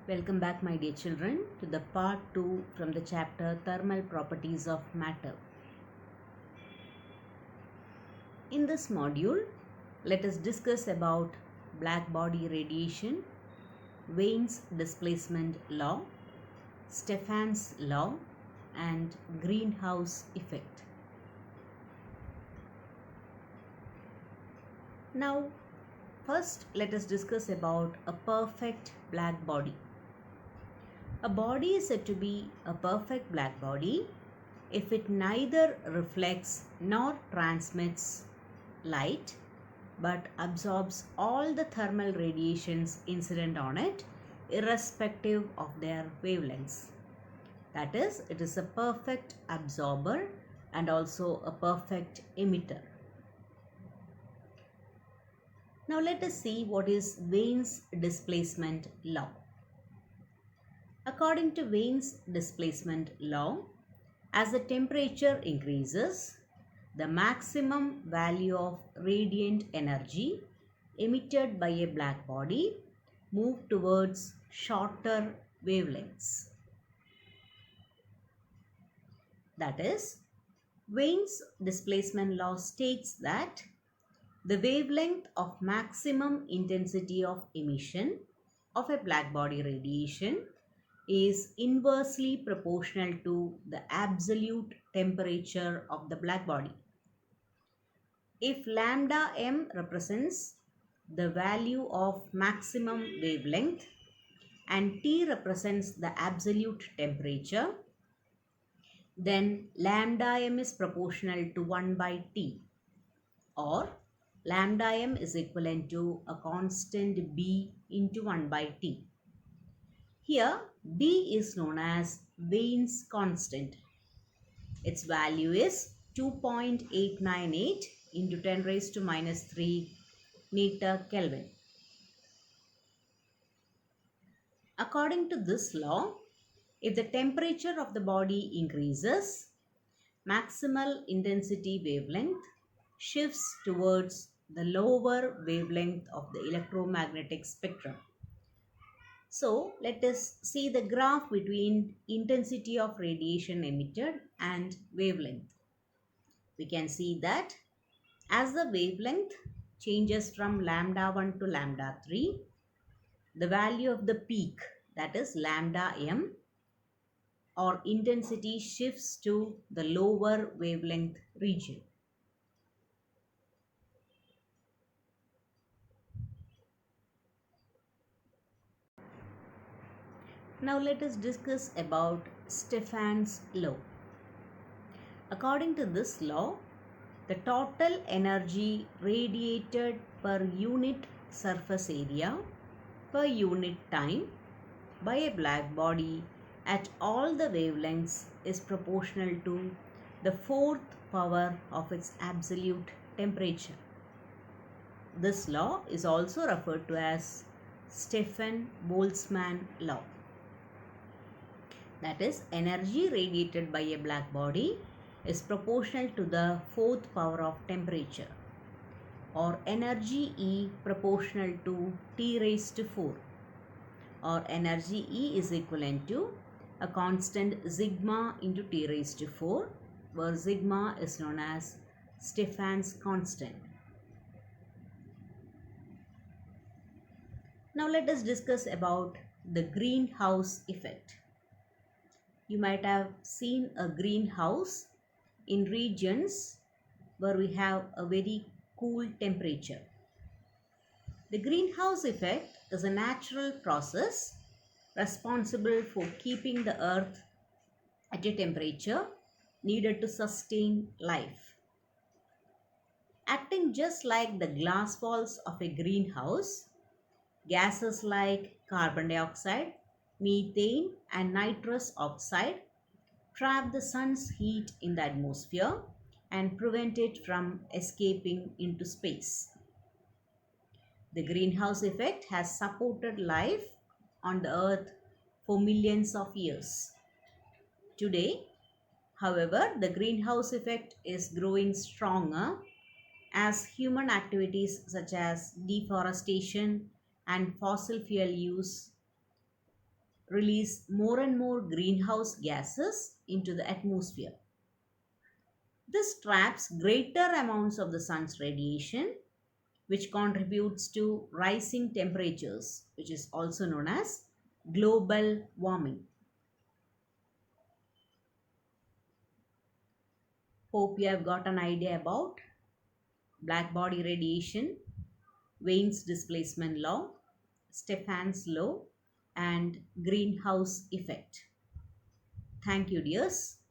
Welcome back, my dear children, to the part 2 from the chapter Thermal Properties of Matter. In this module, let us discuss about black body radiation, Wein's displacement law, Stefan's law, and greenhouse effect. Now, first let us discuss about a perfect black body. A body is said to be a perfect black body if it neither reflects nor transmits light but absorbs all the thermal radiations incident on it irrespective of their wavelengths. That is, it is a perfect absorber and also a perfect emitter. Now let us see what is Wein's displacement law. According to Wein's displacement law, as the temperature increases, the maximum value of radiant energy emitted by a black body moves towards shorter wavelengths. That is, Wein's displacement law states that the wavelength of maximum intensity of emission of a black body radiation is inversely proportional to the absolute temperature of the black body. If lambda m represents the value of maximum wavelength and T represents the absolute temperature, then lambda m is proportional to 1 by T, or lambda m is equivalent to a constant B into 1 by T. Here, B is known as Wein's constant. Its value is 2.898 into 10 raised to minus 3 meter Kelvin. According to this law, if the temperature of the body increases, maximal intensity wavelength shifts towards the lower wavelength of the electromagnetic spectrum. So, let us see the graph between intensity of radiation emitted and wavelength. We can see that as the wavelength changes from lambda 1 to lambda 3, the value of the peak, that is lambda m, or intensity shifts to the lower wavelength region. Now let us discuss about Stefan's law. According to this law, the total energy radiated per unit surface area per unit time by a black body at all the wavelengths is proportional to the fourth power of its absolute temperature. This law is also referred to as Stefan-Boltzmann law. That is, energy radiated by a black body is proportional to the fourth power of temperature, or energy E proportional to T raised to 4, or energy E is equivalent to a constant sigma into T raised to 4, where sigma is known as Stefan's constant. Now let us discuss about the greenhouse effect. You might have seen a greenhouse in regions where we have a very cool temperature. The greenhouse effect is a natural process responsible for keeping the earth at a temperature needed to sustain life. Acting just like the glass walls of a greenhouse, gases like carbon dioxide, methane, and nitrous oxide trap the sun's heat in the atmosphere and prevent it from escaping into space. The greenhouse effect has supported life on the earth for millions of years. Today, however, the greenhouse effect is growing stronger as human activities such as deforestation and fossil fuel use release more and more greenhouse gases into the atmosphere. This traps greater amounts of the sun's radiation, which contributes to rising temperatures, which is also known as global warming. Hope you have got an idea about black body radiation, Wien's displacement law, Stefan's law, and greenhouse effect. Thank you, dears.